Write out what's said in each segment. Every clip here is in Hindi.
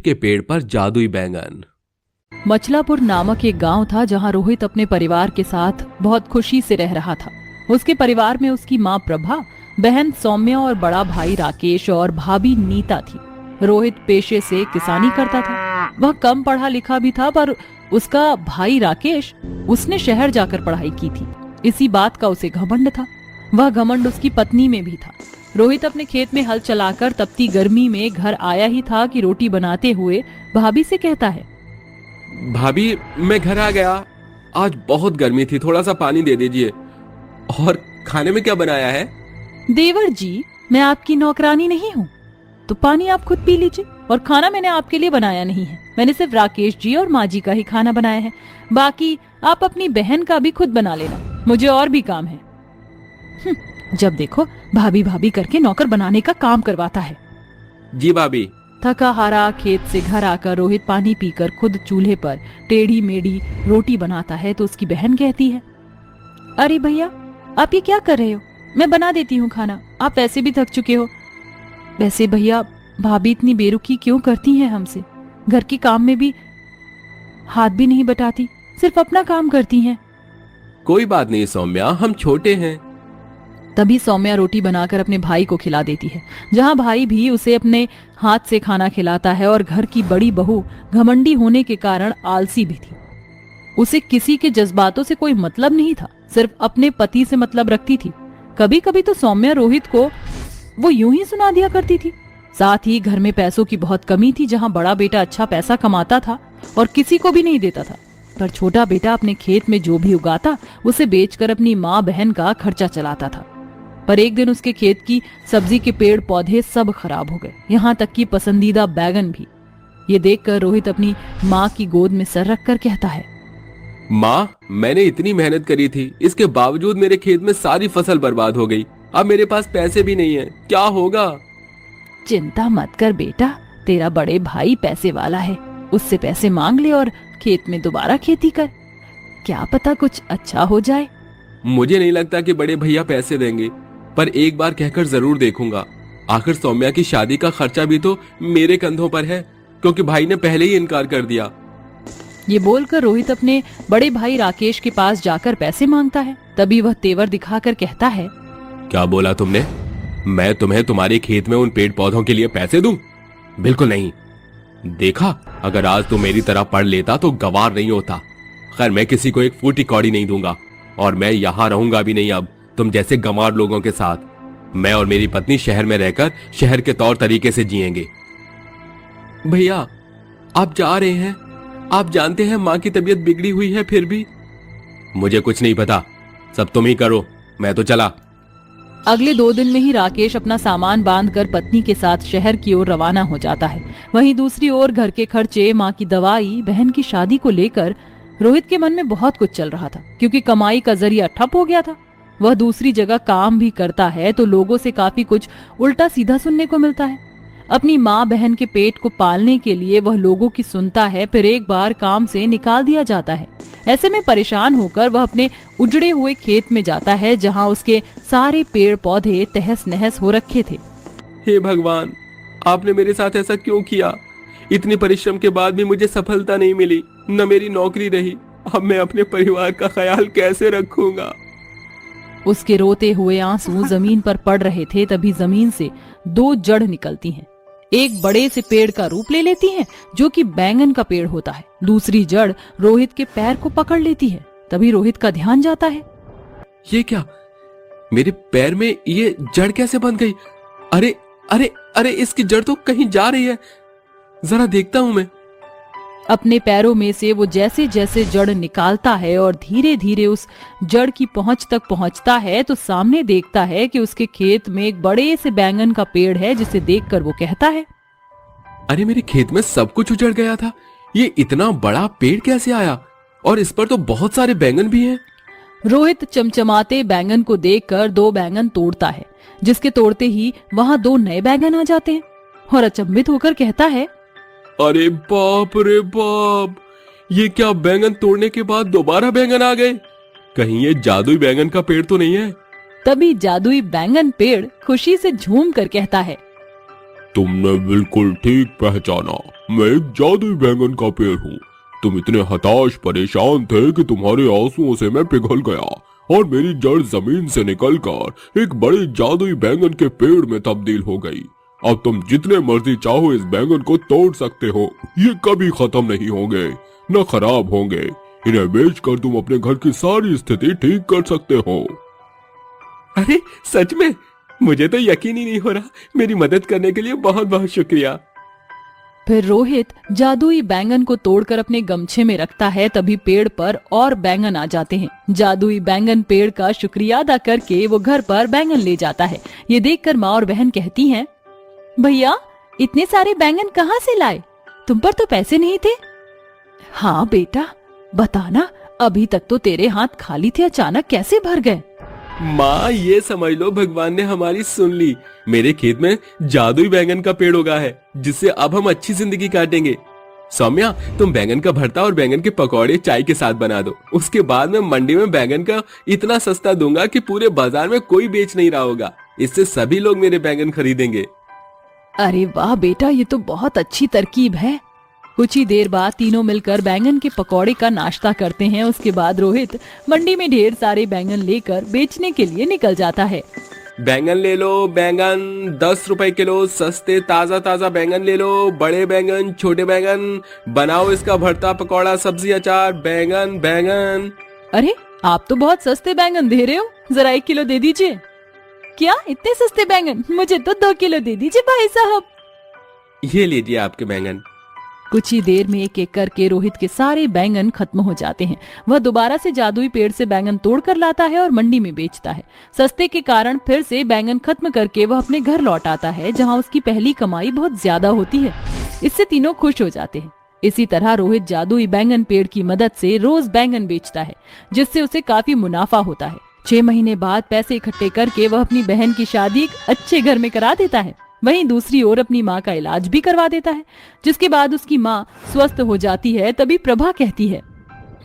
के पेड़ पर जादुई बैंगन। मचलापुर नामक एक गांव था जहां रोहित अपने परिवार के साथ बहुत खुशी से रह रहा था। उसके परिवार में उसकी मां प्रभा, बहन सौम्या और बड़ा भाई राकेश और भाभी नीता थी। रोहित पेशे से किसानी करता था। वह कम पढ़ा लिखा भी था, पर उसका भाई राकेश, उसने शहर जाकर पढ़ाई की थी। इसी बात का उसे घमंड था। वह घमंड उसकी पत्नी में भी था। रोहित अपने खेत में हल चलाकर तपती गर्मी में घर आया ही था कि रोटी बनाते हुए भाभी से कहता है, भाभी, मैं घर आ गया। आज बहुत गर्मी थी, थोड़ा सा पानी दे दीजिए। और खाने में क्या बनाया है? देवर जी, मैं आपकी नौकरानी नहीं हूँ, तो पानी आप खुद पी लीजिए। और खाना मैंने आपके लिए बनाया नहीं है। मैंने सिर्फ राकेश जी और माँ जी का ही खाना बनाया है। बाकी आप अपनी बहन का भी खुद बना लेना, मुझे और भी काम है। जब देखो भाभी भाभी करके नौकर बनाने का काम करवाता है। जी भाभी। थका हारा खेत से घर आकर रोहित पानी पीकर खुद चूल्हे पर टेढ़ी मेढ़ी रोटी बनाता है तो उसकी बहन कहती है, अरे भैया, आप ये क्या कर रहे हो? मैं बना देती हूँ खाना, आप वैसे भी थक चुके हो। वैसे भैया, भाभी इतनी बेरुखी क्यों करती हैं हमसे? घर के काम में भी हाथ भी नहीं बटाती, सिर्फ अपना काम करती हैं। कोई बात नहीं सौम्या, हम छोटे हैं। तभी सौम्या रोटी बनाकर अपने भाई को खिला देती है, जहां भाई भी उसे अपने हाथ से खाना खिलाता है। और घर की बड़ी बहू घमंडी होने के कारण आलसी भी थी। उसे किसी के जज्बातों से कोई मतलब नहीं था, सिर्फ अपने पति से मतलब रखती थी। कभी कभी तो सौम्या रोहित को वो यूं ही सुना दिया करती थी। साथ ही घर में पैसों की बहुत कमी थी, जहां बड़ा बेटा अच्छा पैसा कमाता था और किसी को भी नहीं देता था, पर छोटा बेटा अपने खेत में जो भी उगाता उसे बेचकर अपनी माँ बहन का खर्चा चलाता था। पर एक दिन उसके खेत की सब्जी के पेड़ पौधे सब खराब हो गए, यहाँ तक कि पसंदीदा बैगन भी। ये देखकर रोहित अपनी माँ की गोद में सर रखकर कहता है, माँ, मैंने इतनी मेहनत करी थी, इसके बावजूद मेरे खेत में सारी फसल बर्बाद हो गई। अब मेरे पास पैसे भी नहीं है, क्या होगा? चिंता मत कर बेटा, तेरा बड़े भाई पैसे वाला है, उससे पैसे मांग ले और खेत में दोबारा खेती कर, क्या पता कुछ अच्छा हो जाए। मुझे नहीं लगता कि बड़े भैया पैसे देंगे, पर एक बार कहकर जरूर देखूंगा। आखिर सौम्या की शादी का खर्चा भी तो मेरे कंधों पर है, क्योंकि भाई ने पहले ही इनकार कर दिया। ये बोलकर रोहित अपने बड़े भाई राकेश के पास जाकर पैसे मांगता है। तभी वह तेवर दिखाकर कहता है, क्या बोला तुमने? मैं तुम्हें तुम्हारे खेत में उन पेड़ पौधों के लिए पैसे दूं? बिल्कुल नहीं। देखा, अगर आज तुम मेरी तरह पढ़ लेता तो गवार नहीं होता। खैर, मैं किसी को एक फूटी कौड़ी नहीं दूंगा, और मैं यहाँ रहूंगा भी नहीं अब तुम जैसे गंवार लोगों के साथ। मैं और मेरी पत्नी शहर में रहकर शहर के तौर तरीके से जिएंगे। भैया, आप जा रहे हैं? आप जानते हैं माँ की तबीयत बिगड़ी हुई है। फिर भी मुझे कुछ नहीं पता, सब तुम ही करो, मैं तो चला। अगले 2 दिन में ही राकेश अपना सामान बांधकर पत्नी के साथ शहर की ओर रवाना हो जाता है। वहीं दूसरी ओर घर के खर्चे, माँ की दवाई, बहन की शादी को लेकर रोहित के मन में बहुत कुछ चल रहा था, क्योंकि कमाई का जरिया ठप हो गया था। वह दूसरी जगह काम भी करता है तो लोगों से काफी कुछ उल्टा सीधा सुनने को मिलता है। अपनी माँ बहन के पेट को पालने के लिए वह लोगों की सुनता है, फिर एक बार काम से निकाल दिया जाता है। ऐसे में परेशान होकर वह अपने उजड़े हुए खेत में जाता है, जहाँ उसके सारे पेड़ पौधे तहस नहस हो रखे थे। हे भगवान, आपने मेरे साथ ऐसा क्यों किया? इतनी परिश्रम के बाद भी मुझे सफलता नहीं मिली, न मेरी नौकरी रही। अब मैं अपने परिवार का ख्याल कैसे रखूंगा? उसके रोते हुए आंसू जमीन पर पड़ रहे थे। तभी जमीन से 2 जड़ निकलती हैं। एक बड़े से पेड़ का रूप ले लेती हैं, जो कि बैंगन का पेड़ होता है। दूसरी जड़ रोहित के पैर को पकड़ लेती है। तभी रोहित का ध्यान जाता है, ये क्या? मेरे पैर में ये जड़ कैसे बंध गई? अरे अरे अरे, इसकी जड़ तो कहीं जा रही है, जरा देखता हूं मैं। अपने पैरों में से वो जैसे जैसे जड़ निकालता है और धीरे धीरे उस जड़ की पहुंच तक पहुंचता है, तो सामने देखता है कि उसके खेत में एक बड़े से बैंगन का पेड़ है, जिसे देखकर वो कहता है, अरे, मेरे खेत में सब कुछ उजड़ गया था, ये इतना बड़ा पेड़ कैसे आया? और इस पर तो बहुत सारे बैंगन भी हैं। रोहित चमचमाते बैंगन को देखकर 2 बैंगन तोड़ता है, जिसके तोड़ते ही वहां 2 नए बैंगन आ जाते हैं और अचंभित होकर कहता है, अरे बाप रे बाप, ये क्या, बैंगन तोड़ने के बाद दोबारा बैंगन आ गए? कहीं ये जादुई बैंगन का पेड़ तो नहीं है? तभी जादुई बैंगन पेड़ खुशी से झूम कर कहता है, तुमने बिल्कुल ठीक पहचाना, मैं एक जादुई बैंगन का पेड़ हूँ। तुम इतने हताश परेशान थे कि तुम्हारे आंसुओं से मैं पिघल गया और मेरी जड़ जमीन से निकलकर एक बड़े जादुई बैंगन के पेड़ में तब्दील हो गई। अब तुम जितने मर्जी चाहो इस बैंगन को तोड़ सकते हो, ये कभी खत्म नहीं होंगे, न खराब होंगे। इन्हें बेचकर तुम अपने घर की सारी स्थिति ठीक कर सकते हो। अरे सच में? मुझे तो यकीन ही नहीं हो रहा। मेरी मदद करने के लिए बहुत बहुत शुक्रिया। फिर रोहित जादुई बैंगन को तोड़कर अपने गमछे में रखता है। तभी पेड़ पर और बैंगन आ जाते हैं। जादुई बैंगन पेड़ का शुक्रिया अदा करके वो घर पर बैंगन ले जाता है। ये देखकर माँ और बहन कहती हैं, भैया इतने सारे बैंगन कहाँ से लाए? तुम पर तो पैसे नहीं थे। हाँ बेटा, बताना, अभी तक तो तेरे हाथ खाली थे, अचानक कैसे भर गए? माँ ये समझ लो भगवान ने हमारी सुन ली। मेरे खेत में जादुई बैंगन का पेड़ उगा है, जिससे अब हम अच्छी जिंदगी काटेंगे। सौम्या, तुम बैंगन का भरता और बैंगन के पकौड़े चाय के साथ बना दो। उसके बाद मैं मंडी में बैंगन का इतना सस्ता दूंगा कि पूरे बाजार में कोई बेच नहीं रहा होगा। इससे सभी लोग मेरे बैंगन खरीदेंगे। अरे वाह बेटा, ये तो बहुत अच्छी तरकीब है। कुछ ही देर बाद तीनों मिलकर बैंगन के पकौड़े का नाश्ता करते हैं। उसके बाद रोहित मंडी में ढेर सारे बैंगन लेकर बेचने के लिए निकल जाता है। बैंगन ले लो, बैंगन 10 रुपए किलो, सस्ते ताजा ताजा बैंगन ले लो। बड़े बैंगन, छोटे बैंगन, बनाओ इसका भरता, पकौड़ा, सब्जी, अचार। बैंगन बैंगन। अरे आप तो बहुत सस्ते बैंगन दे रहे हो, जरा 1 किलो दे दीजिए। क्या इतने सस्ते बैंगन? मुझे तो 2 किलो दे दीजिए भाई साहब। ये लीजिए आपके बैंगन। कुछ ही देर में एक एक करके रोहित के सारे बैंगन खत्म हो जाते हैं। वह दोबारा से जादुई पेड़ से बैंगन तोड़कर लाता है और मंडी में बेचता है। सस्ते के कारण फिर से बैंगन खत्म करके वह अपने घर लौट आता है, जहां उसकी पहली कमाई बहुत ज्यादा होती है। इससे तीनों खुश हो जाते हैं। इसी तरह रोहित जादुई बैंगन पेड़ की मदद से रोज बैंगन बेचता है, जिससे उसे काफी मुनाफा होता है। 6 महीने बाद पैसे इकट्ठे करके वह अपनी बहन की शादी एक अच्छे घर में करा देता है। वहीं दूसरी ओर अपनी माँ का इलाज भी करवा देता है, जिसके बाद उसकी माँ स्वस्थ हो जाती है। तभी प्रभा कहती है,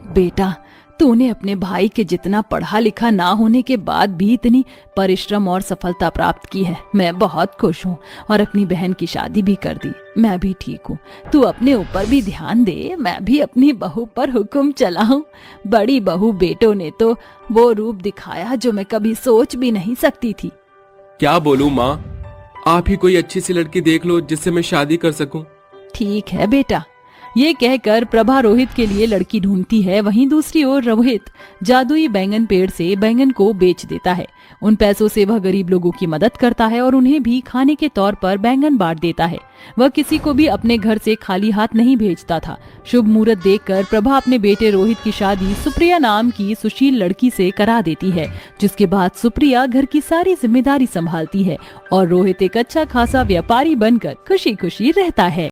बेटा तूने अपने भाई के जितना पढ़ा लिखा ना होने के बाद भी इतनी परिश्रम और सफलता प्राप्त की है। मैं बहुत खुश हूँ और अपनी बहन की शादी भी कर दी। मैं भी ठीक हूँ। तू अपने ऊपर भी ध्यान दे, मैं भी अपनी बहू पर हुक्म चलाऊं। बड़ी बहू बेटों ने तो वो रूप दिखाया जो मैं कभी सोच भी नहीं सकती थी। क्या बोलूं माँ, आप ही कोई अच्छी सी लड़की देख लो जिससे मैं शादी कर सकूं। ठीक है बेटा। ये कहकर प्रभा रोहित के लिए लड़की ढूंढती है। वहीं दूसरी ओर रोहित जादुई बैंगन पेड़ से बैंगन को बेच देता है। उन पैसों से वह गरीब लोगों की मदद करता है और उन्हें भी खाने के तौर पर बैंगन बांट देता है। वह किसी को भी अपने घर से खाली हाथ नहीं भेजता था। शुभ मुहूर्त देखकर प्रभा अपने बेटे रोहित की शादी सुप्रिया नाम की सुशील लड़की से करा देती है, जिसके बाद सुप्रिया घर की सारी जिम्मेदारी संभालती है और रोहित एक अच्छा खासा व्यापारी बनकर खुशी खुशी रहता है।